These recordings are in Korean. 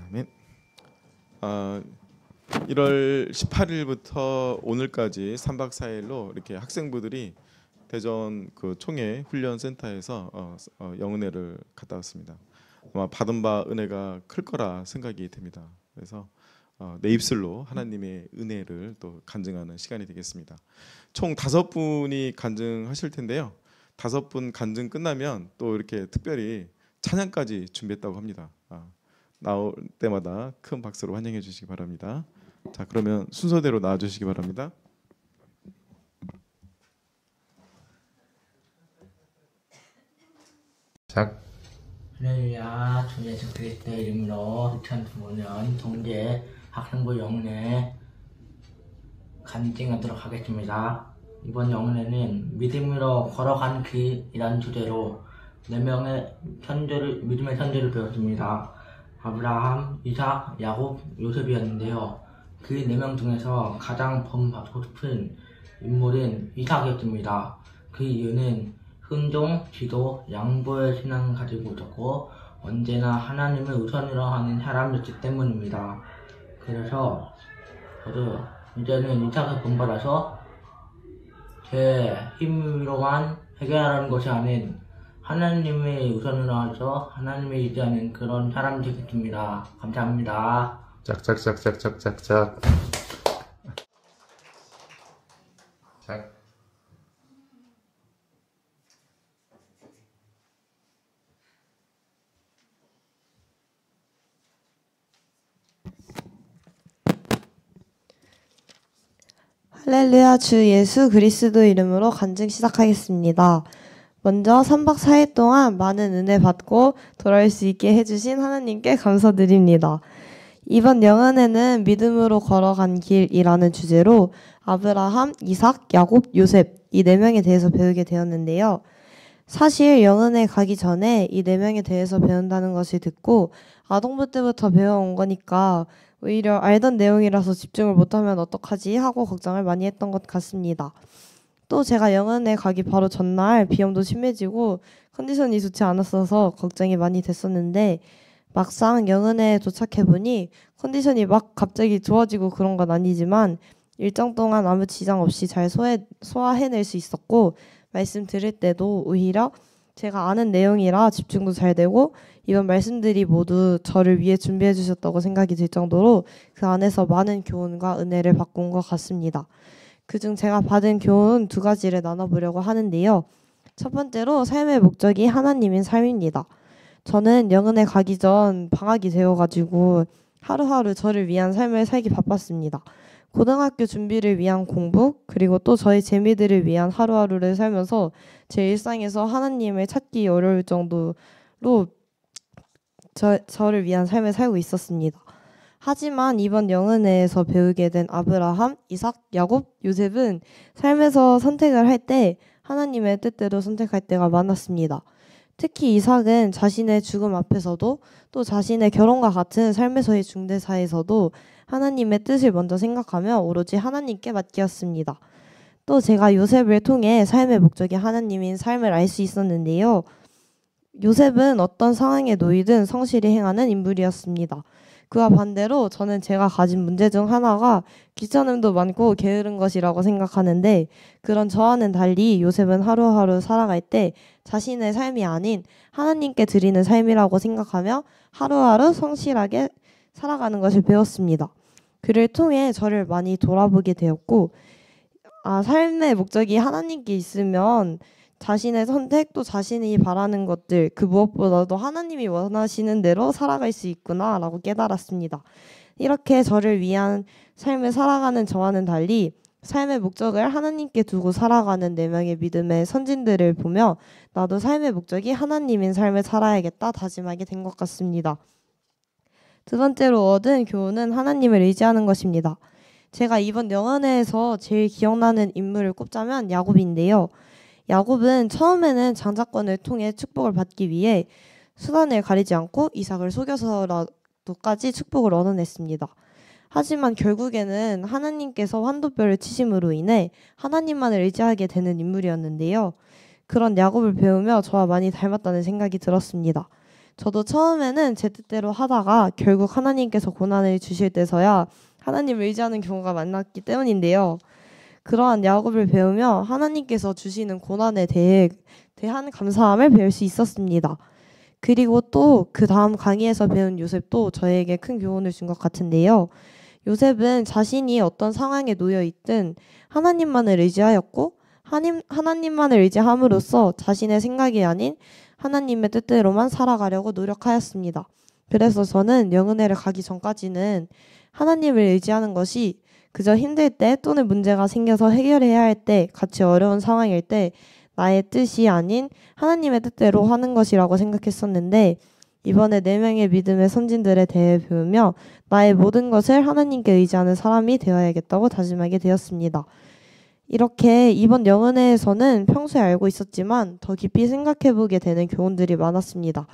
아멘. 1월 18일부터 오늘까지 3박 4일로 이렇게 학생부들이 대전 그 총회 훈련센터에서 영은회를 갔다 왔습니다. 아마 받은 바 은혜가 클 거라 생각이 됩니다. 그래서 내 입술로 하나님의 은혜를 또 간증하는 시간이 되겠습니다. 총 5분이 간증하실 텐데요. 5분 간증 끝나면 또 이렇게 특별히 찬양까지 준비했다고 합니다. 나올 때마다 큰 박수로 환영해 주시기 바랍니다. 자, 그러면 순서대로 나와 주시기 바랍니다. 시작. 할렐루야. 주 예수 그리스도의 이름으로 2015년 동계 학생부 영은회 간증하도록 하겠습니다. 이번 영은회는 믿음으로 걸어간 길이라는 주제로 4명의 믿음의 선조를 배웠습니다. 아브라함, 이삭, 야곱, 요셉이었는데요. 그 4명 중에서 가장 본받고 싶은 인물은 이삭이었습니다. 그 이유는 순종, 기도, 양보의 신앙을 가지고 있었고 언제나 하나님을 우선으로 하는 사람이었기 때문입니다. 그래서 저도 이제는 이삭을 본받아서 제 힘으로만 해결하는 것이 아닌 하나님의 우선으로 하죠. 하나님의 의지하는 그런 사람이 되겠습니다. 감사합니다. 짝짝짝짝짝짝짝. 짝. 할렐루야. 주 예수 그리스도 이름으로 간증 시작하겠습니다. 먼저 3박 4일 동안 많은 은혜 받고 돌아올 수 있게 해주신 하나님께 감사드립니다. 이번 영은회는 믿음으로 걸어간 길이라는 주제로 아브라함, 이삭, 야곱, 요셉 이 4명에 대해서 배우게 되었는데요. 사실 영은회 가기 전에 이 4명에 대해서 배운다는 것을 듣고 아동부 때부터 배워온 거니까 오히려 알던 내용이라서 집중을 못하면 어떡하지 하고 걱정을 많이 했던 것 같습니다. 또 제가 영은회 가기 바로 전날 비염도 심해지고 컨디션이 좋지 않았어서 걱정이 많이 됐었는데 막상 영은회에 도착해보니 컨디션이 막 갑자기 좋아지고 그런 건 아니지만 일정 동안 아무 지장 없이 잘 소화해낼 수 있었고 말씀 들을 때도 오히려 제가 아는 내용이라 집중도 잘 되고 이번 말씀들이 모두 저를 위해 준비해 주셨다고 생각이 들 정도로 그 안에서 많은 교훈과 은혜를 받고 온 것 같습니다. 그중 제가 받은 교훈 2가지를 나눠보려고 하는데요. 첫 번째로 삶의 목적이 하나님인 삶입니다. 저는 영은회 가기 전 방학이 되어가지고 하루하루 저를 위한 삶을 살기 바빴습니다. 고등학교 준비를 위한 공부 그리고 또 저의 재미들을 위한 하루하루를 살면서 제 일상에서 하나님을 찾기 어려울 정도로 저를 위한 삶을 살고 있었습니다. 하지만 이번 영은회에서 배우게 된 아브라함, 이삭, 야곱, 요셉은 삶에서 선택을 할 때 하나님의 뜻대로 선택할 때가 많았습니다. 특히 이삭은 자신의 죽음 앞에서도 또 자신의 결혼과 같은 삶에서의 중대사에서도 하나님의 뜻을 먼저 생각하며 오로지 하나님께 맡기었습니다. 또 제가 요셉을 통해 삶의 목적이 하나님인 삶을 알 수 있었는데요. 요셉은 어떤 상황에 놓이든 성실히 행하는 인물이었습니다. 그와 반대로 저는 제가 가진 문제 중 하나가 귀찮음도 많고 게으른 것이라고 생각하는데 그런 저와는 달리 요셉은 하루하루 살아갈 때 자신의 삶이 아닌 하나님께 드리는 삶이라고 생각하며 하루하루 성실하게 살아가는 것을 배웠습니다. 그를 통해 저를 많이 돌아보게 되었고 삶의 목적이 하나님께 있으면 자신의 선택 또 자신이 바라는 것들 그 무엇보다도 하나님이 원하시는 대로 살아갈 수 있구나 라고 깨달았습니다. 이렇게 저를 위한 삶을 살아가는 저와는 달리 삶의 목적을 하나님께 두고 살아가는 4명의 믿음의 선진들을 보며 나도 삶의 목적이 하나님인 삶을 살아야겠다 다짐하게 된 것 같습니다. 2번째로 얻은 교훈은 하나님을 의지하는 것입니다. 제가 이번 영은회에서 제일 기억나는 인물을 꼽자면 야곱인데요. 야곱은 처음에는 장자권을 통해 축복을 받기 위해 수단을 가리지 않고 이삭을 속여서라도까지 축복을 얻어냈습니다. 하지만 결국에는 하나님께서 환도뼈를 치심으로 인해 하나님만을 의지하게 되는 인물이었는데요. 그런 야곱을 배우며 저와 많이 닮았다는 생각이 들었습니다. 저도 처음에는 제 뜻대로 하다가 결국 하나님께서 고난을 주실 때서야 하나님을 의지하는 경우가 많았기 때문인데요. 그러한 야곱을 배우며 하나님께서 주시는 고난에 대한 감사함을 배울 수 있었습니다. 그리고 또 그 다음 강의에서 배운 요셉도 저에게 큰 교훈을 준 것 같은데요. 요셉은 자신이 어떤 상황에 놓여 있든 하나님만을 의지하였고 하나님만을 의지함으로써 자신의 생각이 아닌 하나님의 뜻대로만 살아가려고 노력하였습니다. 그래서 저는 영은회를 가기 전까지는 하나님을 의지하는 것이 그저 힘들 때 또는 문제가 생겨서 해결해야 할 때, 같이 어려운 상황일 때 나의 뜻이 아닌 하나님의 뜻대로 하는 것이라고 생각했었는데 이번에 4명의 믿음의 선진들에 대해 배우며 나의 모든 것을 하나님께 의지하는 사람이 되어야겠다고 다짐하게 되었습니다. 이렇게 이번 영은회에서는 평소에 알고 있었지만 더 깊이 생각해보게 되는 교훈들이 많았습니다.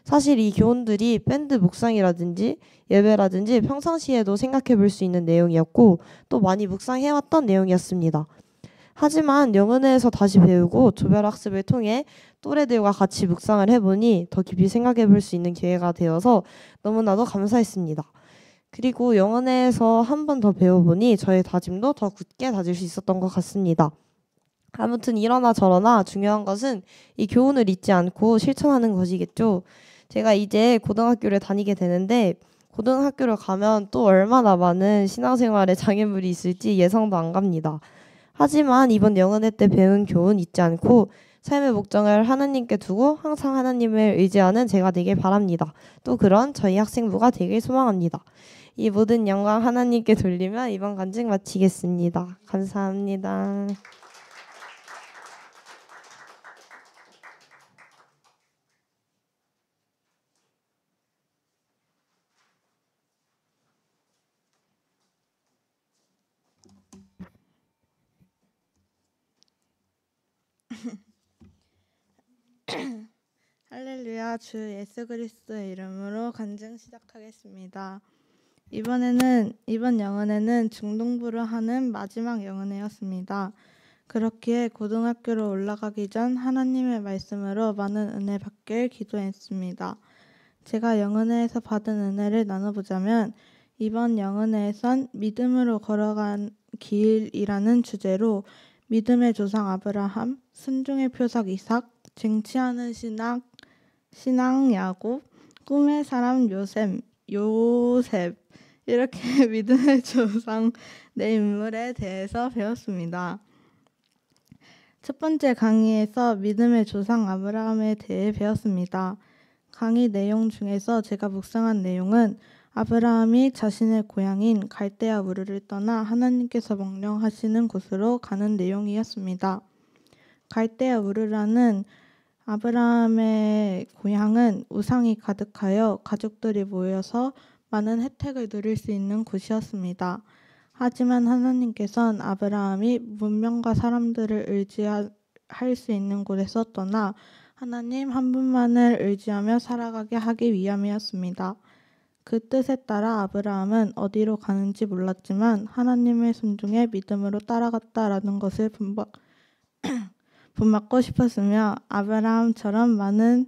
사실 이 교훈들이 밴드 묵상이라든지 예배라든지 평상시에도 생각해볼 수 있는 내용이었고 또 많이 묵상해왔던 내용이었습니다. 하지만 영은회에서 다시 배우고 조별학습을 통해 또래들과 같이 묵상을 해보니 더 깊이 생각해볼 수 있는 기회가 되어서 너무나도 감사했습니다. 그리고 영은회에서 한 번 더 배워보니 저의 다짐도 더 굳게 다질 수 있었던 것 같습니다. 아무튼 이러나 저러나 중요한 것은 이 교훈을 잊지 않고 실천하는 것이겠죠. 제가 이제 고등학교를 다니게 되는데 고등학교를 가면 또 얼마나 많은 신앙생활에 장애물이 있을지 예상도 안 갑니다. 하지만 이번 영은회 때 배운 교훈 잊지 않고 삶의 목적을 하나님께 두고 항상 하나님을 의지하는 제가 되길 바랍니다. 또 그런 저희 학생부가 되길 소망합니다. 이 모든 영광 하나님께 돌리며 이번 간증 마치겠습니다. 감사합니다. 할렐루야. 주 예수 그리스도의 이름으로 간증 시작하겠습니다. 이번 영은회는 중동부를 하는 마지막 영은회였습니다. 그렇기에 고등학교로 올라가기 전 하나님의 말씀으로 많은 은혜 받길 기도했습니다. 제가 영은회에서 받은 은혜를 나눠보자면 이번 영은회에선 믿음으로 걸어간 길이라는 주제로 믿음의 조상 아브라함, 순종의 표적 이삭, 쟁취하는 신앙 야곱, 꿈의 사람 요셉 이렇게 믿음의 조상 4인물에 대해서 배웠습니다. 첫 번째 강의에서 믿음의 조상 아브라함에 대해 배웠습니다. 강의 내용 중에서 제가 묵상한 내용은 아브라함이 자신의 고향인 갈대아 우르를 떠나 하나님께서 명령하시는 곳으로 가는 내용이었습니다. 갈대아 우르라는 아브라함의 고향은 우상이 가득하여 가족들이 모여서 많은 혜택을 누릴 수 있는 곳이었습니다. 하지만 하나님께서는 아브라함이 문명과 사람들을 의지할 수 있는 곳에서 떠나 하나님 한 분만을 의지하며 살아가게 하기 위함이었습니다. 그 뜻에 따라 아브라함은 어디로 가는지 몰랐지만 하나님의 순종에 믿음으로 따라갔다라는 것을 본받고 싶었으며 아브라함처럼 많은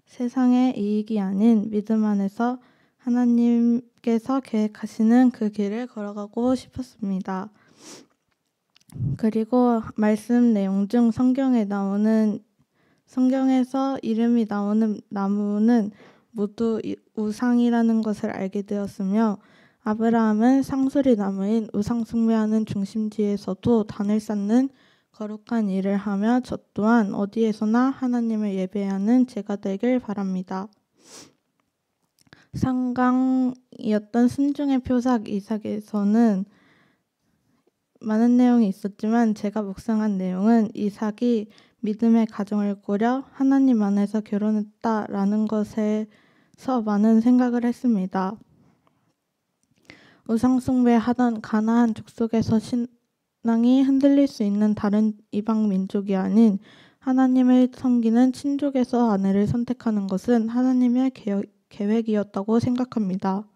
세상의 이익이 아닌 믿음 안에서 하나님께서 계획하시는 그 길을 걸어가고 싶었습니다. 그리고 말씀 내용 중 성경에서 이름이 나오는 나무는 모두 우상이라는 것을 알게 되었으며 아브라함은 상수리 나무인 우상 숭배하는 중심지에서도 단을 쌓는 거룩한 일을 하며 저 또한 어디에서나 하나님을 예배하는 제가 되길 바랍니다. 상강이었던 순종의 표적 이삭에서는 많은 내용이 있었지만 제가 묵상한 내용은 이삭이 믿음의 가정을 꾸려 하나님 안에서 결혼했다라는 것에서 많은 생각을 했습니다. 우상 숭배하던 가나안 족속에서 신앙이 흔들릴 수 있는 다른 이방 민족이 아닌 하나님을 섬기는 친족에서 아내를 선택하는 것은 하나님의 계획이었다고 생각합니다.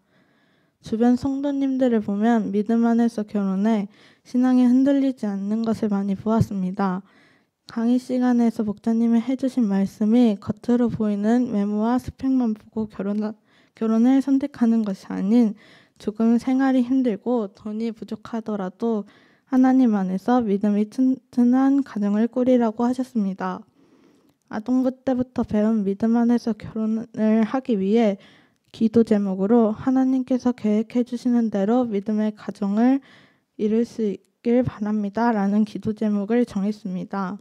주변 성도님들을 보면 믿음 안에서 결혼해 신앙이 흔들리지 않는 것을 많이 보았습니다. 강의 시간에서 목사님이 해주신 말씀이 겉으로 보이는 외모와 스펙만 보고 결혼을 선택하는 것이 아닌 조금 생활이 힘들고 돈이 부족하더라도 하나님 안에서 믿음이 튼튼한 가정을 꾸리라고 하셨습니다. 아동부 때부터 배운 믿음 안에서 결혼을 하기 위해 기도 제목으로 하나님께서 계획해 주시는 대로 믿음의 가정을 이룰 수 있길 바랍니다. 라는 기도 제목을 정했습니다.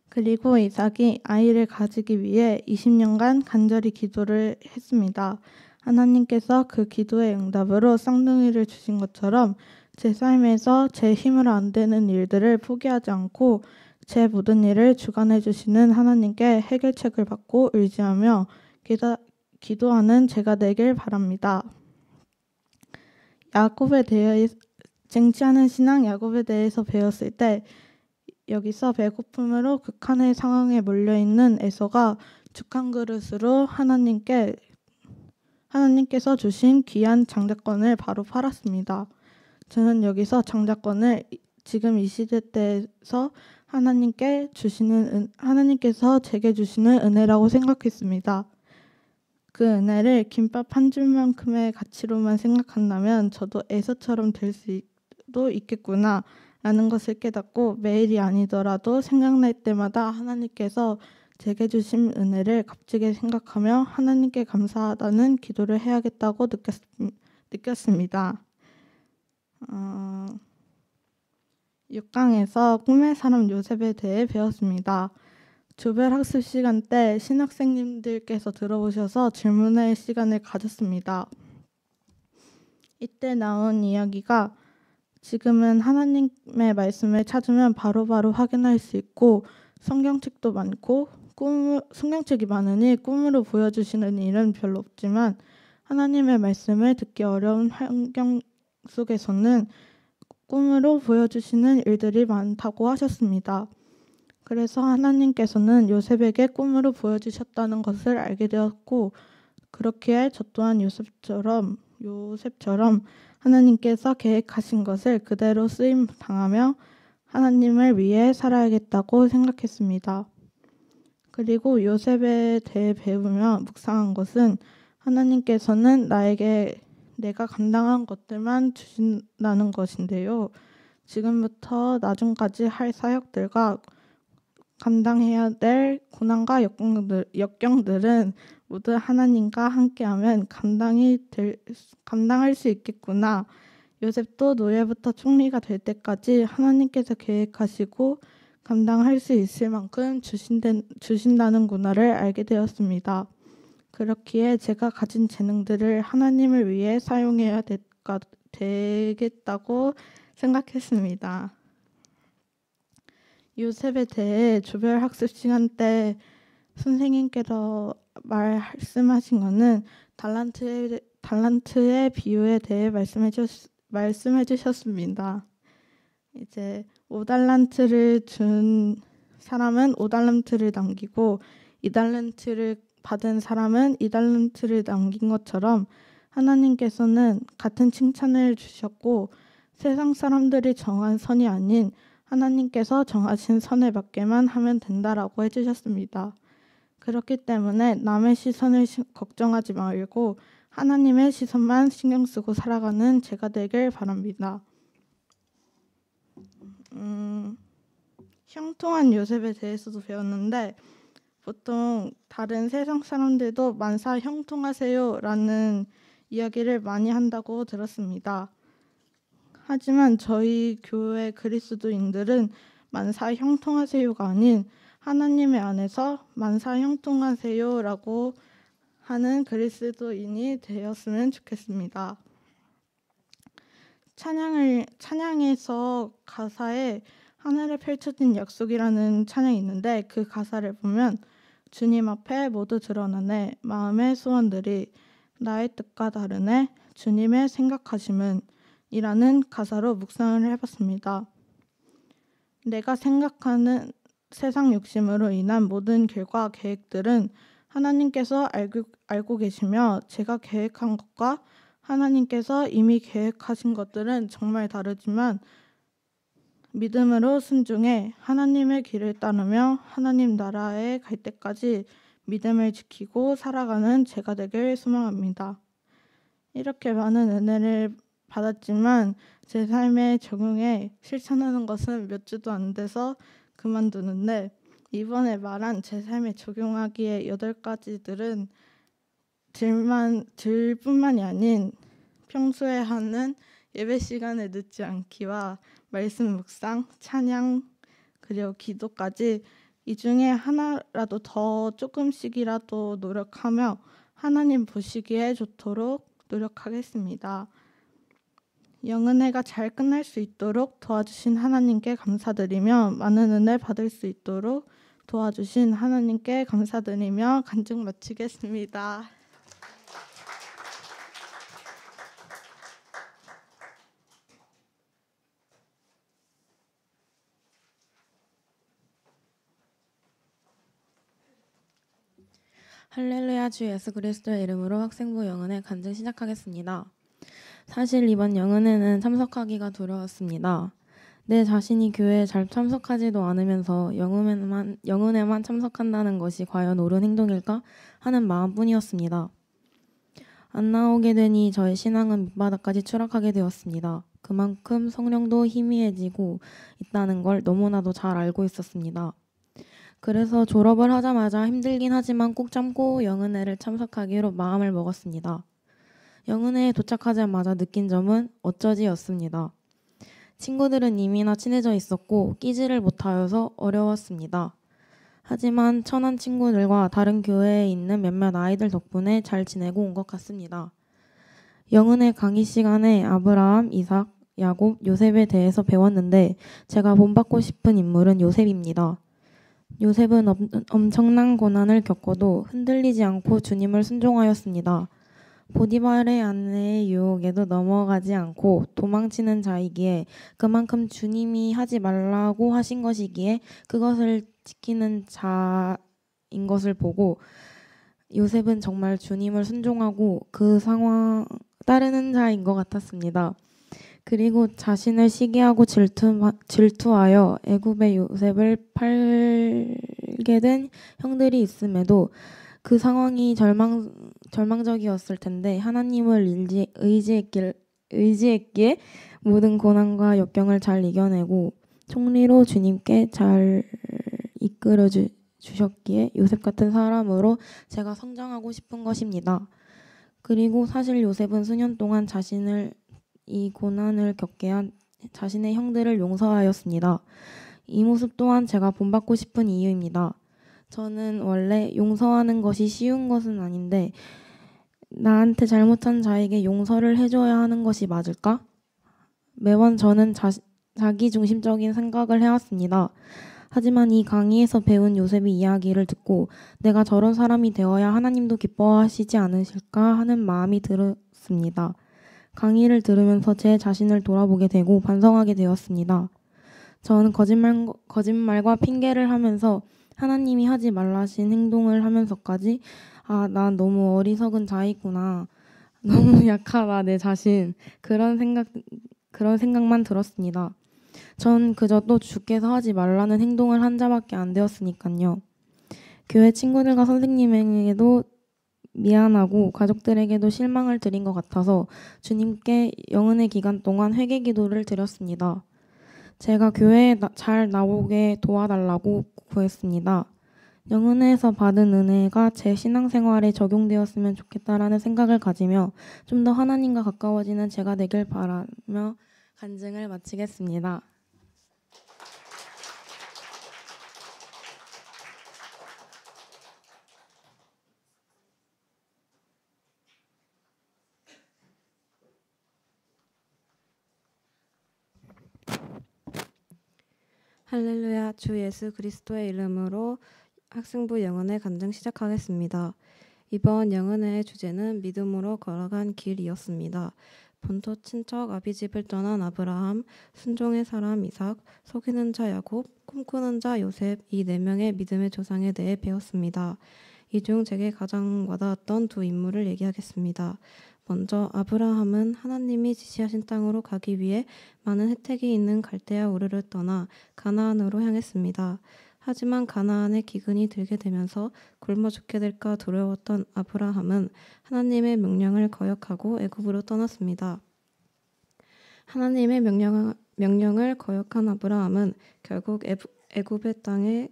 그리고 이삭이 아이를 가지기 위해 20년간 간절히 기도를 했습니다. 하나님께서 그 기도의 응답으로 쌍둥이를 주신 것처럼 제 삶에서 제 힘으로 안 되는 일들을 포기하지 않고 제 모든 일을 주관해 주시는 하나님께 해결책을 받고 의지하며 기도하는 제가 되길 바랍니다. 야곱에 대해 쟁취하는 신앙 야곱에 대해서 배웠을 때 여기서 배고픔으로 극한의 상황에 몰려있는 에서가 죽 한 그릇으로 하나님께서 주신 귀한 장자권을 바로 팔았습니다. 저는 여기서 장자권을 지금 이 시대 때에서 하나님께서 제게 주시는 은혜라고 생각했습니다. 그 은혜를 김밥 한 줄만큼의 가치로만 생각한다면 저도 에서처럼 될 수도 있겠구나 라는 것을 깨닫고 매일이 아니더라도 생각날 때마다 하나님께서 제게 주신 은혜를 값지게 생각하며 하나님께 감사하다는 기도를 해야겠다고 느꼈습니다. 6강에서 꿈의 사람 요셉에 대해 배웠습니다. 조별 학습 시간 때 신학생님들께서 들어오셔서 질문할 시간을 가졌습니다. 이때 나온 이야기가 지금은 하나님의 말씀을 찾으면 바로바로 확인할 수 있고 성경책도 많고 성경책이 많으니 꿈으로 보여주시는 일은 별로 없지만 하나님의 말씀을 듣기 어려운 환경 속에서는 꿈으로 보여주시는 일들이 많다고 하셨습니다. 그래서 하나님께서는 요셉에게 꿈으로 보여주셨다는 것을 알게 되었고 그렇기에 저 또한 요셉처럼 하나님께서 계획하신 것을 그대로 쓰임 당하며 하나님을 위해 살아야겠다고 생각했습니다. 그리고 요셉에 대해 배우며 묵상한 것은 하나님께서는 나에게 내가 감당한 것들만 주신다는 것인데요. 지금부터 나중까지 할 사역들과 감당해야 될 고난과 역경들은 모두 하나님과 함께하면 감당할 수 있겠구나. 요셉도 노예부터 총리가 될 때까지 하나님께서 계획하시고 감당할 수 있을 만큼 주신다는구나를 알게 되었습니다. 그렇기에 제가 가진 재능들을 하나님을 위해 사용해야 되겠다고 생각했습니다. 요셉에 대해 조별 학습 시간 때 선생님께서 말씀하신 것은 달란트의 비유에 대해 말씀해 주셨습니다. 이제 5달란트를 준 사람은 5달란트를 남기고 2달란트를 받은 사람은 2달란트를 남긴 것처럼 하나님께서는 같은 칭찬을 주셨고 세상 사람들이 정한 선이 아닌 하나님께서 정하신 선에 맞게만 하면 된다라고 해주셨습니다. 그렇기 때문에 남의 시선을 걱정하지 말고 하나님의 시선만 신경 쓰고 살아가는 제가 되길 바랍니다. 형통한 요셉에 대해서도 배웠는데 보통 다른 세상 사람들도 만사 형통하세요 라는 이야기를 많이 한다고 들었습니다. 하지만 저희 교회 그리스도인들은 만사 형통하세요가 아닌 하나님의 안에서 만사 형통하세요라고 하는 그리스도인이 되었으면 좋겠습니다. 찬양에서 가사에 하늘에 펼쳐진 약속이라는 찬양이 있는데 그 가사를 보면 주님 앞에 모두 드러나네 마음의 소원들이 나의 뜻과 다르네 주님의 생각하심은 이라는 가사로 묵상을 해봤습니다. 내가 생각하는 세상 욕심으로 인한 모든 길과 계획들은 하나님께서 알고 계시며 제가 계획한 것과 하나님께서 이미 계획하신 것들은 정말 다르지만 믿음으로 순종해 하나님의 길을 따르며 하나님 나라에 갈 때까지 믿음을 지키고 살아가는 제가 되길 소망합니다. 이렇게 많은 은혜를 받았지만 제 삶에 적용해 실천하는 것은 몇 주도 안 돼서 그만두는데, 이번에 말한 제 삶에 적용하기에 8가지들은 들뿐만이 아닌 평소에 하는 예배 시간을 늦지 않기와 말씀 묵상, 찬양, 그리고 기도까지 이 중에 하나라도 더 조금씩이라도 노력하며 하나님 보시기에 좋도록 노력하겠습니다. 영은혜가 잘 끝날 수 있도록 도와주신 하나님께 감사드리며 많은 은혜 받을 수 있도록 도와주신 하나님께 감사드리며 간증 마치겠습니다. 할렐루야. 주 예수 그리스도의 이름으로 학생부 영은회 간증 시작하겠습니다. 사실 이번 영은회는 참석하기가 두려웠습니다. 내 자신이 교회에 잘 참석하지도 않으면서 영은회만 참석한다는 것이 과연 옳은 행동일까 하는 마음뿐이었습니다. 안 나오게 되니 저의 신앙은 밑바닥까지 추락하게 되었습니다. 그만큼 성령도 희미해지고 있다는 걸 너무나도 잘 알고 있었습니다. 그래서 졸업을 하자마자 힘들긴 하지만 꾹 참고 영은회를 참석하기로 마음을 먹었습니다. 영은회에 도착하자마자 느낀 점은 어쩌지였습니다. 친구들은 이미나 친해져 있었고 끼지를 못하여서 어려웠습니다. 하지만 천한 친구들과 다른 교회에 있는 몇몇 아이들 덕분에 잘 지내고 온 것 같습니다. 영은회 강의 시간에 아브라함, 이삭, 야곱, 요셉에 대해서 배웠는데 제가 본받고 싶은 인물은 요셉입니다. 요셉은 엄청난 고난을 겪어도 흔들리지 않고 주님을 순종하였습니다. 보디발의 아내의 유혹에도 넘어가지 않고 도망치는 자이기에 그만큼 주님이 하지 말라고 하신 것이기에 그것을 지키는 자인 것을 보고 요셉은 정말 주님을 순종하고 그 상황 따르는 자인 것 같았습니다. 그리고 자신을 시기하고 질투하여 애굽의 요셉을 팔게 된 형들이 있음에도 그 상황이 절망적이었을 텐데 하나님을 의지했기에 모든 고난과 역경을 잘 이겨내고 총리로 주님께 잘 이끌어 주셨기에 요셉 같은 사람으로 제가 성장하고 싶은 것입니다. 그리고 사실 요셉은 수년 동안 이 고난을 겪게 한 자신의 형들을 용서하였습니다. 이 모습 또한 제가 본받고 싶은 이유입니다. 저는 원래 용서하는 것이 쉬운 것은 아닌데 나한테 잘못한 자에게 용서를 해줘야 하는 것이 맞을까? 매번 저는 자기중심적인 생각을 해왔습니다. 하지만 이 강의에서 배운 요셉의 이야기를 듣고 내가 저런 사람이 되어야 하나님도 기뻐하시지 않으실까 하는 마음이 들었습니다. 강의를 들으면서 제 자신을 돌아보게 되고 반성하게 되었습니다. 저는 거짓말과 핑계를 하면서 하나님이 하지 말라신 행동을 하면서까지 난 너무 어리석은 자이구나. 너무 약하다 내 자신. 그런 생각만 들었습니다. 전 그저 또 주께서 하지 말라는 행동을 한 자밖에 안 되었으니까요. 교회 친구들과 선생님에게도 미안하고 가족들에게도 실망을 드린 것 같아서 주님께 영은의 기간 동안 회개 기도를 드렸습니다. 제가 교회에 잘 나오게 도와달라고 구했습니다. 영은회에서 받은 은혜가 제 신앙생활에 적용되었으면 좋겠다라는 생각을 가지며 좀 더 하나님과 가까워지는 제가 되길 바라며 간증을 마치겠습니다. 할렐루야. 주 예수 그리스도의 이름으로 학생부 영은회 간증 시작하겠습니다. 이번 영은회의 주제는 믿음으로 걸어간 길이었습니다. 본토 친척 아비집을 떠난 아브라함, 순종의 사람 이삭, 속이는 자 야곱, 꿈꾸는 자 요셉 이 4명의 믿음의 조상에 대해 배웠습니다. 이 중 제게 가장 와닿았던 두 인물을 얘기하겠습니다. 먼저 아브라함은 하나님이 지시하신 땅으로 가기 위해 많은 혜택이 있는 갈대아 우르를 떠나 가나안으로 향했습니다. 하지만 가나안에 기근이 들게 되면서 굶어 죽게 될까 두려웠던 아브라함은 하나님의 명령을 거역하고 애굽으로 떠났습니다. 하나님의 명령을 거역한 아브라함은 결국 애굽의 땅에서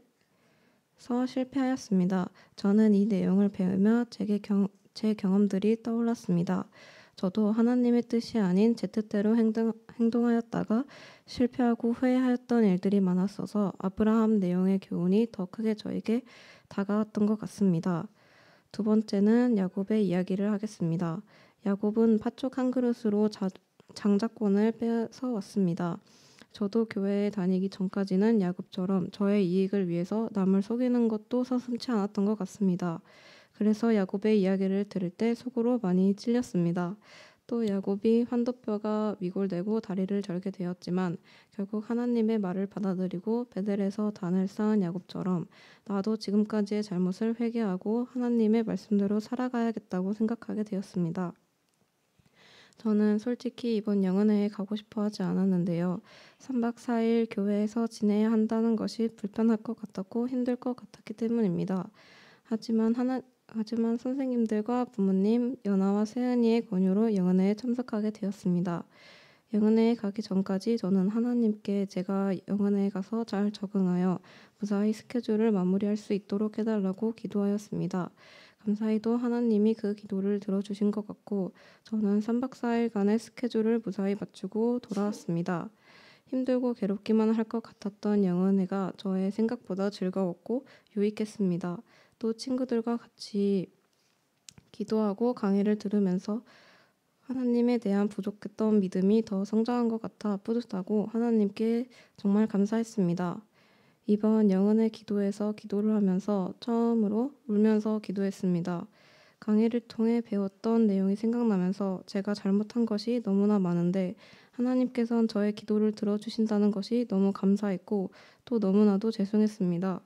실패하였습니다. 저는 이 내용을 배우며 제 경험들이 떠올랐습니다. 저도 하나님의 뜻이 아닌 제 뜻대로 행동하였다가 실패하고 후회하였던 일들이 많았어서 아브라함 내용의 교훈이 더 크게 저에게 다가왔던 것 같습니다. 두 번째는 야곱의 이야기를 하겠습니다. 야곱은 팥죽 한 그릇으로 장자권을 뺏어왔습니다. 저도 교회에 다니기 전까지는 야곱처럼 저의 이익을 위해서 남을 속이는 것도 서슴지 않았던 것 같습니다. 그래서 야곱의 이야기를 들을 때 속으로 많이 찔렸습니다. 또 야곱이 환도뼈가 위골되고 다리를 절게 되었지만 결국 하나님의 말을 받아들이고 베델에서 단을 쌓은 야곱처럼 나도 지금까지의 잘못을 회개하고 하나님의 말씀대로 살아가야겠다고 생각하게 되었습니다. 저는 솔직히 이번 영은회에 가고 싶어 하지 않았는데요. 3박 4일 교회에서 지내야 한다는 것이 불편할 것 같았고 힘들 것 같았기 때문입니다. 하지만 선생님들과 부모님, 연아와 세은이의 권유로 영은회에 참석하게 되었습니다. 영은회에 가기 전까지 저는 하나님께 제가 영은회에 가서 잘 적응하여 무사히 스케줄을 마무리할 수 있도록 해달라고 기도하였습니다. 감사히도 하나님이 그 기도를 들어주신 것 같고 저는 3박 4일간의 스케줄을 무사히 마치고 돌아왔습니다. 힘들고 괴롭기만 할 것 같았던 영은회가 저의 생각보다 즐거웠고 유익했습니다. 또 친구들과 같이 기도하고 강의를 들으면서 하나님에 대한 부족했던 믿음이 더 성장한 것 같아 뿌듯하고 하나님께 정말 감사했습니다. 이번 영은의 기도에서 기도를 하면서 처음으로 울면서 기도했습니다. 강의를 통해 배웠던 내용이 생각나면서 제가 잘못한 것이 너무나 많은데 하나님께서는 저의 기도를 들어주신다는 것이 너무 감사했고 또 너무나도 죄송했습니다.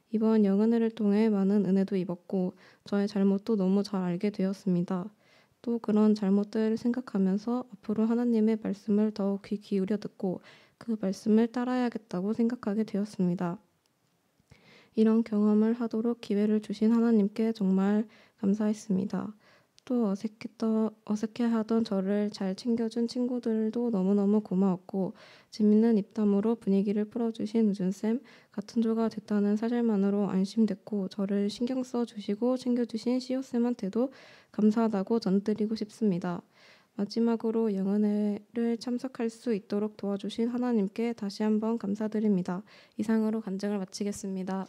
이번 영은회를 통해 많은 은혜도 입었고 저의 잘못도 너무 잘 알게 되었습니다. 또 그런 잘못들을 생각하면서 앞으로 하나님의 말씀을 더욱 귀 기울여 듣고 그 말씀을 따라야겠다고 생각하게 되었습니다. 이런 경험을 하도록 기회를 주신 하나님께 정말 감사했습니다. 또 어색해하던 저를 잘 챙겨준 친구들도 너무너무 고마웠고 재밌는 입담으로 분위기를 풀어주신 우준쌤, 같은 조가 됐다는 사실만으로 안심됐고 저를 신경 써주시고 챙겨주신 시호쌤한테도 감사하다고 전드리고 싶습니다. 마지막으로 영은회를 참석할 수 있도록 도와주신 하나님께 다시 한번 감사드립니다. 이상으로 간증을 마치겠습니다.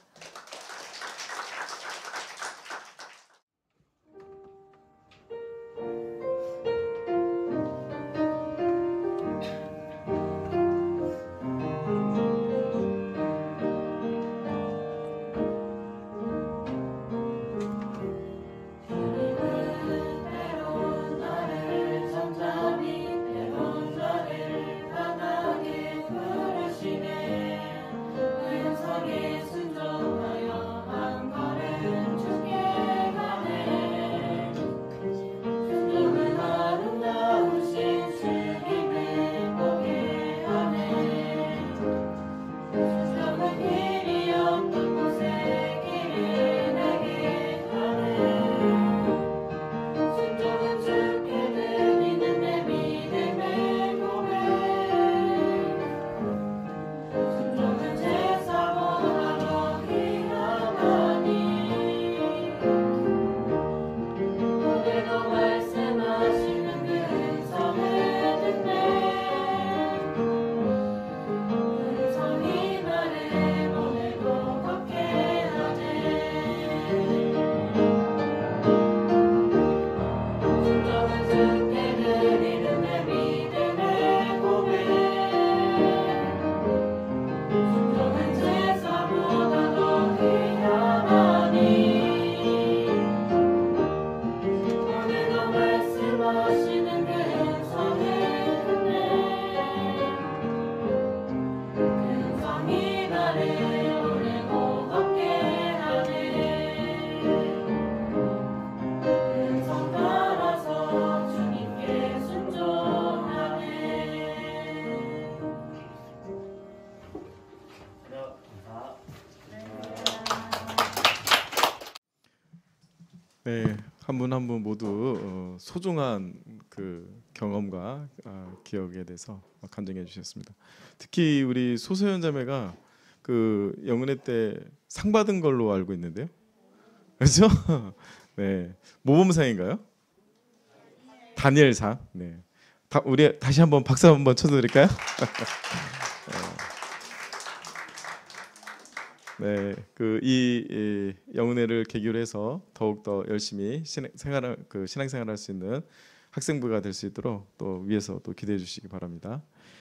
순종하여 네, 한 분 한 분 모두 소중한 그 경험과 기억에 대해서 간증해 주셨습니다. 특히 우리 소소연 자매가 그 영은회 때 상 받은 걸로 알고 있는데요, 그렇죠? 네, 모범상인가요? 다니엘상. 네, 우리 다시 한번 박수 한번 쳐드릴까요? 네, 이 영은회를 계기로 해서 더욱 더 열심히 신앙생활할 수 있는 학생부가 될 수 있도록 또 위에서 또 기대해 주시기 바랍니다.